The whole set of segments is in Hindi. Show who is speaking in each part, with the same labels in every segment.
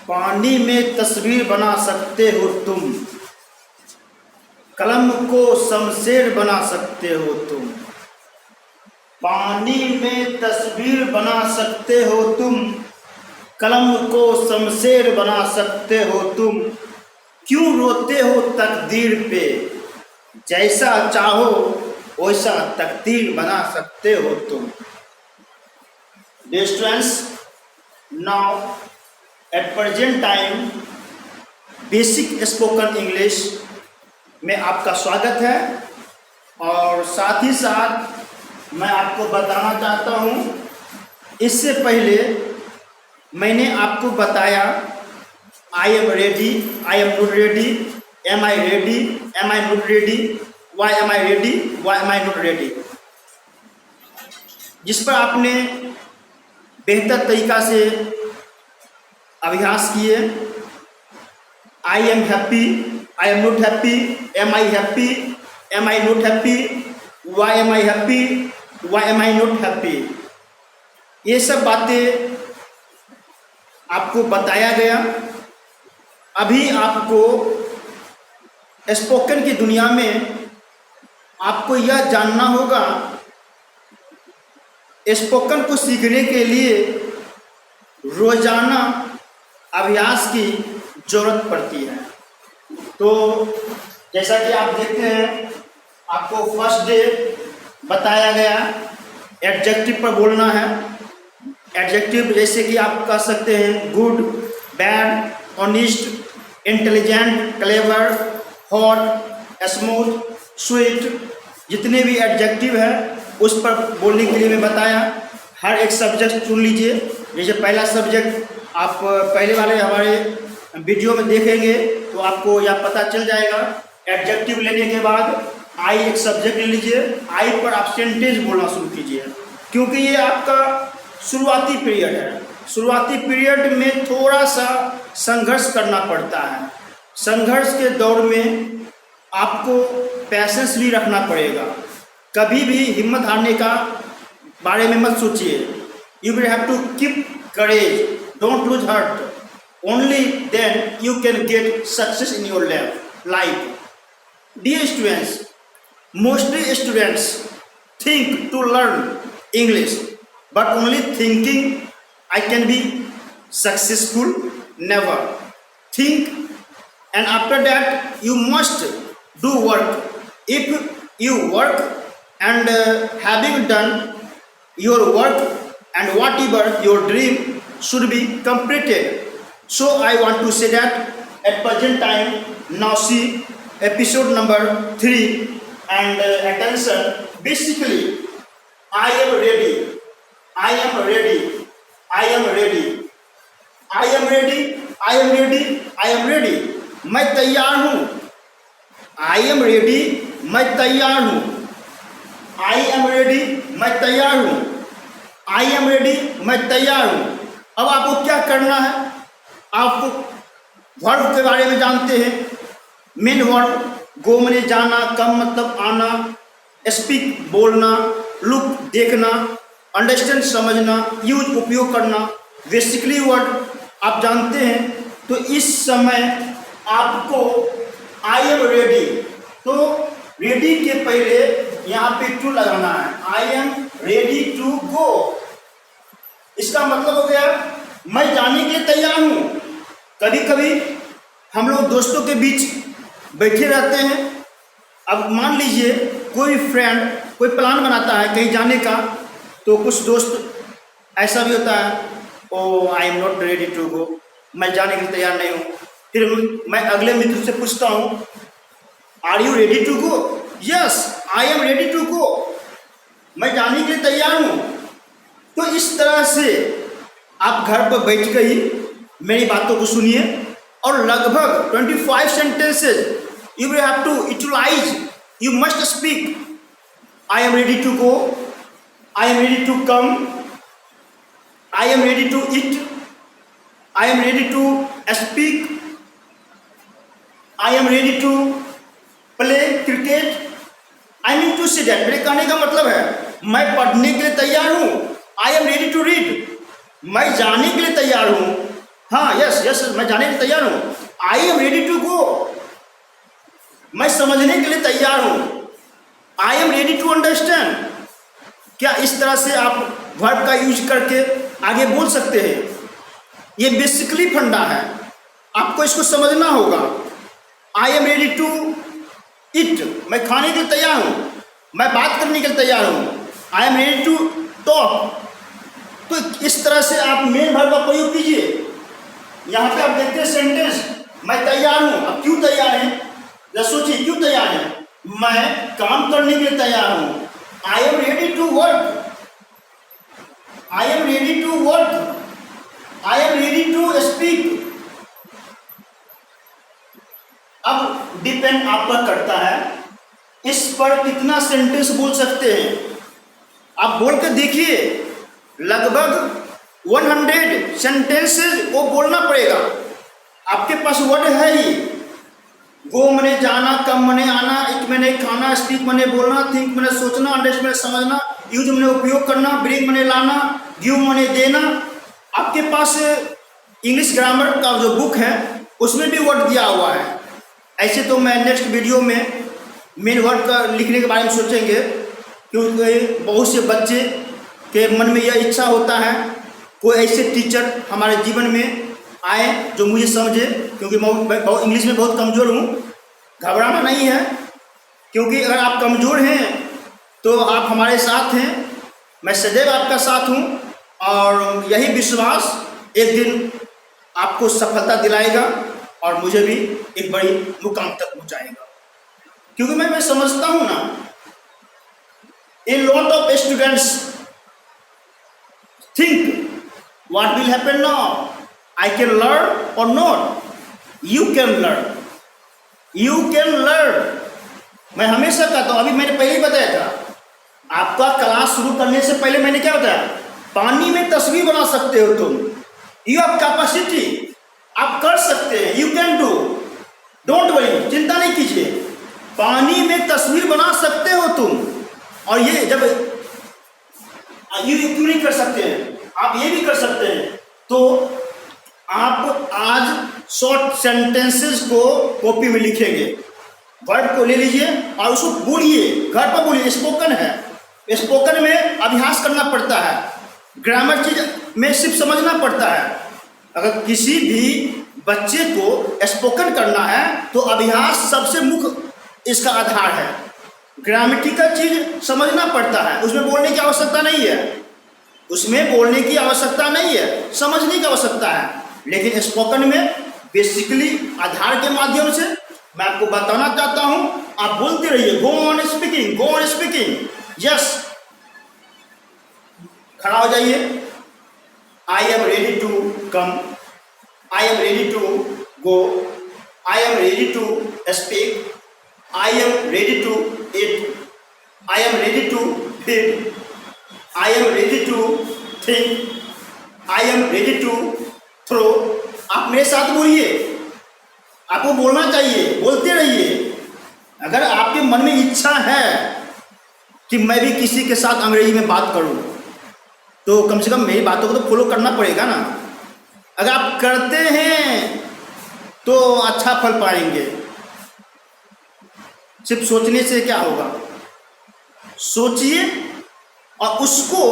Speaker 1: पानी में तस्वीर बना सकते हो तुम, कलम को शमशेर बना सकते हो तुम। पानी में तस्वीर बना सकते हो तुम, कलम को शमशेर बना सकते हो तुम। क्यों रोते हो तकदीर पे, जैसा चाहो वैसा तकदीर बना सकते हो तुम। Dear students, now at present time basic spoken English में आपका स्वागत है। और साथ ही साथ मैं आपको बताना चाहता हूँ, इससे पहले मैंने आपको बताया I am ready, I am not ready, am I ready, am I not ready, why am I ready, why am I not ready, जिस पर आपने बेहतर तरीका से अभ्यास किए। I am happy, I am not happy, am I happy, am I not happy, why am I happy, why am I not happy, ये सब बातें आपको बताया गया। अभी आपको स्पोकन की दुनिया में आपको यह जानना होगा, स्पोकन को सीखने के लिए रोजाना अभ्यास की जरूरत पड़ती है। तो जैसा कि आप देखते हैं, आपको फर्स्ट डे बताया गया एडजेक्टिव पर बोलना है। एडजेक्टिव जैसे कि आप कह सकते हैं good, bad, honest, intelligent, clever, hot, smooth, sweet, जितने भी एडजेक्टिव है उस पर बोलने के लिए मैं बताया। हर एक सब्जेक्ट चुन लीजिए। जैसे पहला सब्जेक्ट आप पहले वाले हमारे वीडियो में देखेंगे तो आपको यह पता चल जाएगा। एडजेक्टिव लेने के बाद आई एक सब्जेक्ट ले लीजिए, आई पर आप सेंटेंस बोलना शुरू कीजिए, क्योंकि ये आपका शुरुआती पीरियड है। शुरुआती पीरियड में थोड़ा सा संघर्ष करना पड़ता है। संघर्ष के दौर में आपको पैसेंस भी रखना पड़ेगा। कभी भी हिम्मत हारने का बारे में मत सोचिए। You will have to keep courage, don't lose heart, only then you can get success in your life. Dear students, mostly students think to learn English, but only thinking I can be successful, never. Think, and after that you must do work. If you work and having done your work and whatever your dream should be completed. So I want to say that at present time, now see episode number 3 and attention. Basically, I am ready, I am ready, I am ready, I am ready, I am ready, I am ready. मैं तैयार हूँ। I am ready, मैं तैयार हूँ। I am ready, मैं तैयार हूँ। I am ready, मैं तैयार हूँ। अब आपको क्या करना है? आप वर्ब के बारे में जानते हैं। मेन वर्ब, गो माने जाना, कम मतलब आना, स्पीक बोलना, लुक देखना, अंडरस्टैंड समझना, यूज उपयोग करना, बेसिकली वर्ड आप जानते हैं। तो इस समय आपको आई एम रेडी, तो रेडी के पहले यहाँ पे टू लगाना है। I am ready to go, इसका मतलब हो गया मैं जाने के लिए तैयार हूँ। कभी कभी हम लोग दोस्तों के बीच बैठे रहते हैं। अब मान लीजिए कोई फ्रेंड कोई प्लान बनाता है कहीं जाने का, तो कुछ दोस्त ऐसा भी होता है, oh I am not ready to go, मैं जाने के लिए तैयार नहीं हूँ। फिर मैं अगले मित्र से पूछता हूँ, are you ready to go? Yes I am ready to go, मैं जाने के लिए तैयार हूँ। तो इस तरह से आप घर पर बैठ कर ही मेरी बातों को सुनिए और लगभग 25 sentences you will have to utilize. You must speak. I am ready to go, I am ready to come, I am ready to eat, I am ready to speak, I am ready to play cricket. I mean to say that, मेरे कहने का मतलब है मैं पढ़ने के लिए तैयार हूँ। I am ready to read, मैं जाने के लिए तैयार हूँ। हाँ, यस यस, मैं जाने के लिए तैयार हूँ। I am ready to go, मैं समझने के लिए तैयार हूँ। I am ready to understand, क्या इस तरह से आप वर्ब का यूज करके आगे बोल सकते हैं। ये बेसिकली फंडा है, आपको इसको समझना होगा। I am ready to eat, मैं खाने के लिए तैयार हूँ, मैं बात करने के लिए तैयार हूँ। I am ready to talk, तो इस तरह से आप मेन वर्ब का प्रयोग कीजिए। यहाँ पे आप देखते हैं सेंटेंस, मैं तैयार हूँ। अब क्यों तैयार है, जरा सोचिए क्यों तैयार है। मैं काम करने के लिए तैयार हूँ। I am ready to work, I am ready to work, I am ready to speak. अब डिपेंड आप पर करता है इस पर कितना सेंटेंस बोल सकते हैं। आप बोल के देखिए, लगभग 100 सेंटेंसेस वो बोलना पड़ेगा। आपके पास वर्ड है ही, गो मने जाना, कम मने आना, इट मने खाना, स्पीक मने बोलना, थिंक मने सोचना, अंडरस्टैंड मने समझना, यूज मने उपयोग करना, ब्रिंग मने लाना, गिव मने देना। आपके पास इंग्लिश ग्रामर का जो बुक है उसमें भी वर्ड दिया हुआ है। ऐसे तो मैं नेक्स्ट वीडियो में मेन वर्ड का लिखने के बारे में सोचेंगे, क्योंकि बहुत से बच्चे के मन में यह इच्छा होता है कोई ऐसे टीचर हमारे जीवन में आए जो मुझे समझे, क्योंकि मैं इंग्लिश में बहुत कमज़ोर हूँ। घबराना नहीं है, क्योंकि अगर आप कमज़ोर हैं तो आप हमारे साथ हैं, मैं सदैव आपका साथ हूँ। और यही विश्वास एक दिन आपको सफलता दिलाएगा और मुझे भी एक बड़ी मुकाम तक पहुँचाएगा। क्योंकि मैं समझता हूँ ना, a lot of students think what will happen now, I can learn or not, you can learn, you can learn। मैं हमेशा कहता हूँ, अभी मैंने पहले ही बताया था, आपका क्लास शुरू करने से पहले मैंने क्या बताया, पानी में तस्वीर बना सकते हो तुम, यू हैव कैपेसिटी, आप कर सकते हैं, you can do, don't worry, चिंता नहीं कीजिए, पानी में तस्वीर बना सकते हो तुम। और ये जब ये क्यों नहीं कर सकते हैं, आप ये भी कर सकते हैं। तो आप आज शॉर्ट सेंटेंसेस को कॉपी में लिखेंगे, वर्ड को ले लीजिए और उसको बोलिए, घर पर बोलिए। स्पोकन है, स्पोकन में अभ्यास करना पड़ता है, ग्रामर चीज में सिर्फ समझना पड़ता है। अगर किसी भी बच्चे को स्पोकन करना है तो अभ्यास सबसे मुख्य इसका आधार है। ग्रामेटिकल चीज समझना पड़ता है, उसमें बोलने की आवश्यकता नहीं है, उसमें बोलने की आवश्यकता नहीं है, समझने की आवश्यकता है। लेकिन स्पोकन में बेसिकली आधार के माध्यम से मैं आपको बताना चाहता हूं, आप बोलते रहिए, go on speaking, go on speaking, yes. खड़ा हो जाइए, I am ready to come, I am ready to go, I am ready to speak, I am ready to eat, I am ready to feed, I am ready to think, I am ready to throw। आप मेरे साथ बोलिए, आपको बोलना चाहिए, बोलते रहिए। अगर आपके मन में इच्छा है कि मैं भी किसी के साथ अंग्रेजी में बात करूं, तो कम से कम मेरी बातों को तो फॉलो करना पड़ेगा ना। अगर आप करते हैं तो अच्छा फल पाएंगे। सिर्फ सोचने से क्या होगा, सोचिए और उसको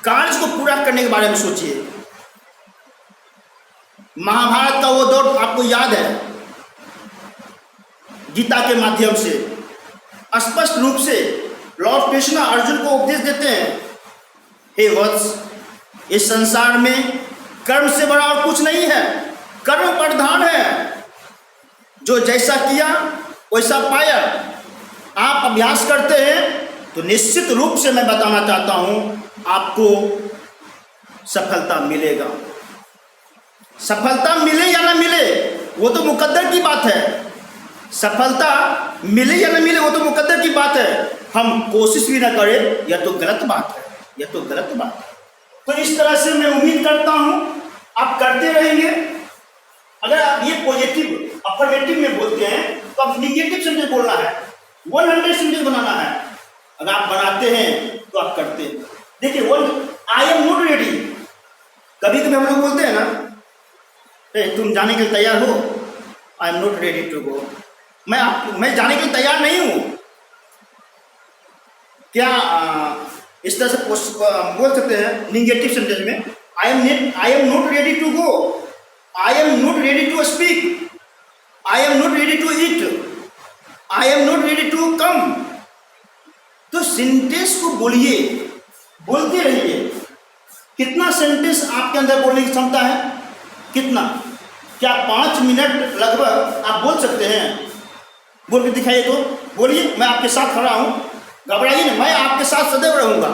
Speaker 1: कार्य को पूरा करने के बारे में सोचिए। महाभारत का वो दौर आपको याद है, गीता के माध्यम से स्पष्ट रूप से लॉर्ड कृष्ण अर्जुन को उपदेश देते हैं, हे वत्स, इस संसार में कर्म से बड़ा और कुछ नहीं है, कर्म प्रधान है, जो जैसा किया वैसा पाया। आप अभ्यास करते हैं तो निश्चित रूप से मैं बताना चाहता हूं, आपको सफलता मिलेगा। सफलता मिले या ना मिले वो तो मुकद्दर की बात है, सफलता मिले या ना मिले वो तो मुकद्दर की बात है। हम कोशिश भी ना करें यह तो गलत बात है, यह तो गलत बात है। तो इस तरह से मैं उम्मीद करता हूं आप करते रहेंगे। अगर आप ये पॉजिटिव अफर्मेटिव में बोलते हैं तो आप निगेटिव सेंटेंस बोलना है, 100 सेंटेंस बनाना है। अगर आप बनाते हैं तो आप करते हैं। देखिए, आई एम नॉट रेडी, कभी कभी हम लोग बोलते हैं ना, तुम जाने के लिए तैयार हो, I am not ready to go, मैं जाने के लिए तैयार नहीं हूं। क्या इस तरह से बोल सकते हैं निगेटिव सेंटेंस में, I am not ready to go, I am not ready to speak, I am not ready to eat, I am not ready to come. तो सेंटेंस को बोलिए, बोलते रहिए। कितना सेंटेंस आपके अंदर बोलने की क्षमता है? कितना? क्या 5 मिनट लगभग आप बोल सकते हैं? बोल के दिखाइए तो, बोलिए, मैं आपके साथ खड़ा हूं, घबराइए नहीं, मैं आपके साथ सदैव रहूंगा।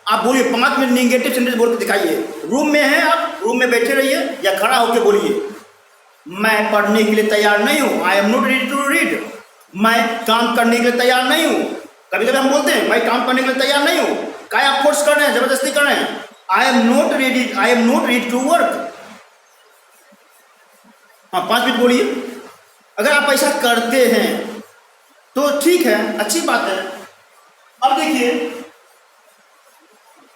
Speaker 1: आप बोलिए 5 मिनट निगेटिव सेंटेंस बोल के दिखाइए। रूम में हैं आप, रूम में बैठे रहिए या खड़ा होकर बोलिए, मैं पढ़ने के लिए तैयार नहीं हूं, I am not ready to read. मैं काम करने के लिए तैयार नहीं हूं। कभी कभी हम बोलते हैं मैं काम करने के लिए तैयार नहीं हूं, क्या आप फोर्स कर रहे हैं, जबरदस्ती कर रहे हैं। I am not ready to work. हाँ, 5 मिनट बोलिए। अगर आप ऐसा करते हैं तो ठीक है, अच्छी बात है। अब देखिए,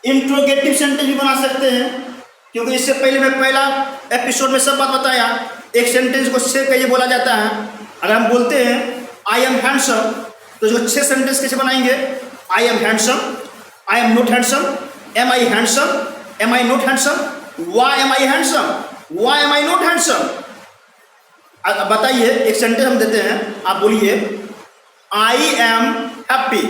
Speaker 1: इंट्रोगेटिव सेंटेंस भी बना सकते हैं, क्योंकि इससे पहले मैं पहला एपिसोड में सब बात बताया। एक सेंटेंस को 6 कहिए बोला जाता है। अगर हम बोलते हैं आई एम हैंडसम, तो जो 6 सेंटेंस कैसे बनाएंगे? I am handsome, I am not handsome, am I handsome, am I not handsome, why am I handsome, why am I not handsome. अब बताइए, एक सेंटेंस हम देते हैं, आप बोलिए आई एम हैप्पी।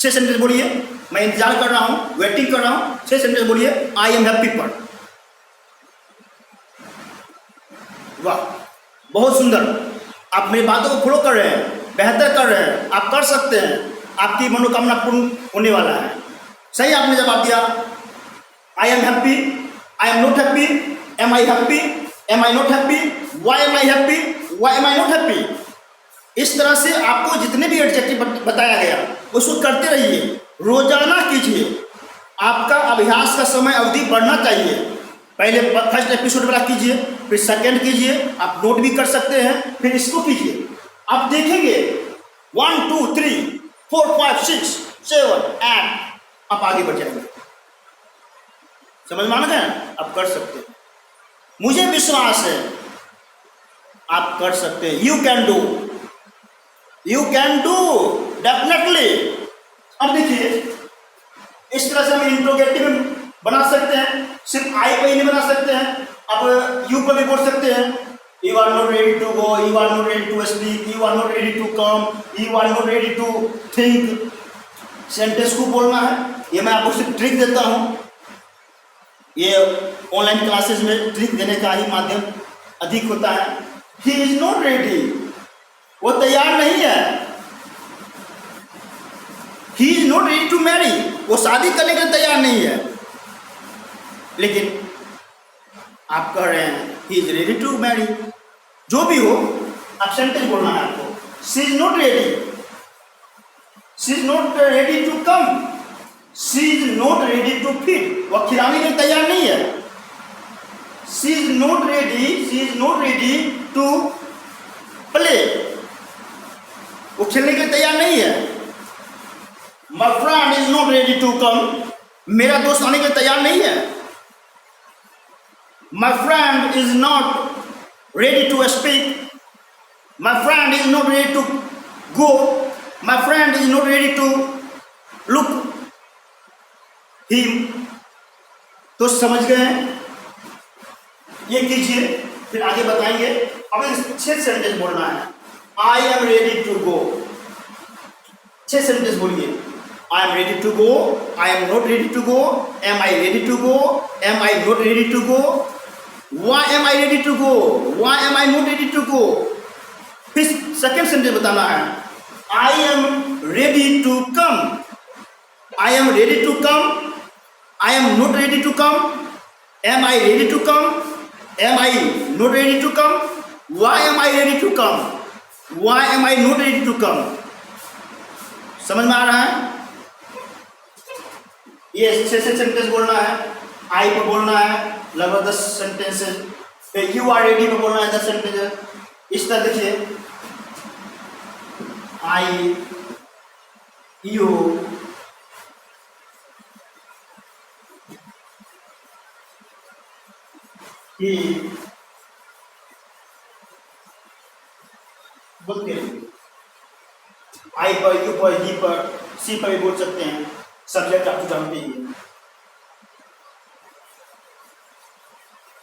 Speaker 1: 6 सेंटेंस बोलिए, मैं इंतजार कर रहा हूं, वेटिंग कर रहा हूं। 6 सेंटेंस बोलिए आई एम हैप्पी पर। वाह, बहुत सुंदर। आप मेरी बातों को फॉलो कर रहे हैं, बेहतर कर रहे हैं, आप कर सकते हैं, आपकी मनोकामना पूर्ण होने वाला है। सही आपने जवाब दिया। I am happy, I am not happy, am I happy, am I not happy, why am I happy, why am I not happy. इस तरह से आपको जितने भी एडजेक्टिव बताया गया उसको करते रहिए, रोजाना कीजिए। आपका अभ्यास का समय अवधि बढ़ना चाहिए। पहले फर्स्ट एपिसोड वाला कीजिए, फिर सेकेंड कीजिए, आप नोट भी कर सकते हैं, फिर इसको कीजिए। आप देखेंगे 1 2 3 4 5 6 7 8, आप आगे बढ़ जाएंगे। समझ में आ गया? आप कर सकते हैं, मुझे विश्वास है आप कर सकते हैं। You can do, you can do, definitely. अब देखिए, इस तरह से हम इंट्रोगेटिव बना सकते हैं। सिर्फ आई पे ही नहीं बना सकते हैं, अब यू पर भी बोल सकते हैं। You are not ready to go, you are not ready to speak, you are not ready to come, you are not ready to think. Sentence को बोलना है। ये मैं आपको सिर्फ ट्रिक देता हूँ। ये ऑनलाइन क्लासेस में ट्रिक देने का ही माध्यम अधिक होता है। ही इज नॉट रेडी, वो तैयार नहीं है। He is not ready to marry, वो शादी करने के लिए तैयार नहीं है। लेकिन आप कह रहे हैं he is ready to marry. जो भी हो, आप सेंटेंस बोलना है आपको। She is not ready, she is not ready to come, she is not ready to feed, वह खिलाने के लिए तैयार नहीं है। She is not ready, she is not ready to play, वो खेलने के लिए तैयार नहीं है। My friend is not ready to come, मेरा दोस्त आने के लिए तैयार नहीं है। My friend is not ready to speak, my friend is not ready to go, my friend is not ready to look him. तो समझ गए? ये कीजिए, फिर आगे बताएंगे। अब 6 सेंटेंस बोलना है। I am ready to go, 6 sentence बोलिए। I am ready to go, I am not ready to go, am I ready to go, am I not ready to go, why am I ready to go, why am I not ready to go. फिर सेकेंड सेंटेंस बताना है। I am ready to come, I am ready to come, I am not ready to come, am I ready to come, am I not ready to come, why am I ready to come, why am I not ready to come. समझ में आ रहा है? ये 6 सेंटेंस बोलना है। आई पर बोलना है लगभग 10 सेंटेंसेस। यू आर रेडी पर बोलना है 10 सेंटेंसेस। इस तरह देखिए, आई, यू, कि बोलते हैं आई पर, यू पर, ही पर, सी पर भी बोल सकते हैं। सब्जेक्ट आप तो जानते ही हैं।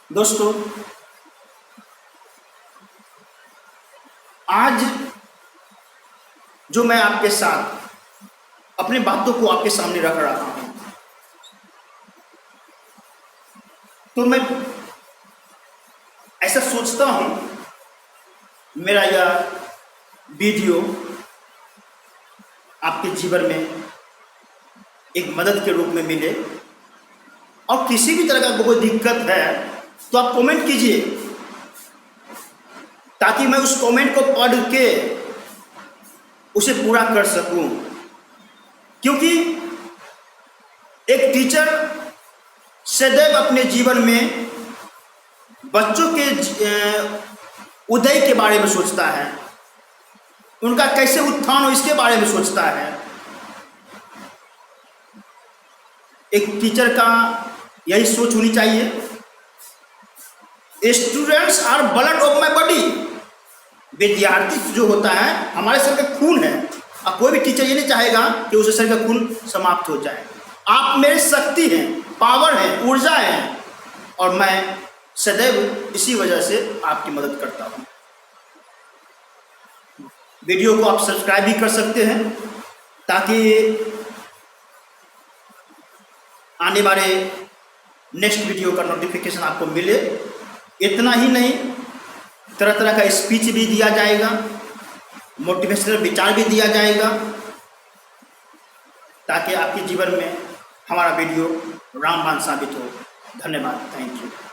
Speaker 1: दोस्तों, आज जो मैं आपके साथ अपनी बातों को आपके सामने रख रहा हूं, तो मैं ऐसा सोचता हूं मेरा यह वीडियो आपके जीवन में एक मदद के रूप में मिले। और किसी भी तरह का कोई दिक्कत है तो आप कमेंट कीजिए, ताकि मैं उस कमेंट को पढ़ के उसे पूरा कर सकूं। क्योंकि एक टीचर सदैव अपने जीवन में बच्चों के उदय के बारे में सोचता है, उनका कैसे उत्थान हो इसके बारे में सोचता है। एक टीचर का यही सोच होनी चाहिए। Students are blood of my body. विद्यार्थी जो होता है हमारे शरीर का खून है। अब कोई भी टीचर ये नहीं चाहेगा कि उसके शरीर का खून समाप्त हो जाए। आप मेरी शक्ति हैं, पावर है, ऊर्जा है, और मैं सदैव इसी वजह से आपकी मदद करता हूं। वीडियो को आप सब्सक्राइब भी कर सकते हैं, ताकि आने वाले नेक्स्ट वीडियो का नोटिफिकेशन आपको मिले। इतना ही नहीं, तरह तरह का स्पीच भी दिया जाएगा, मोटिवेशनल विचार भी दिया जाएगा, ताकि आपके जीवन में हमारा वीडियो रामबाण साबित हो। धन्यवाद। Thank you.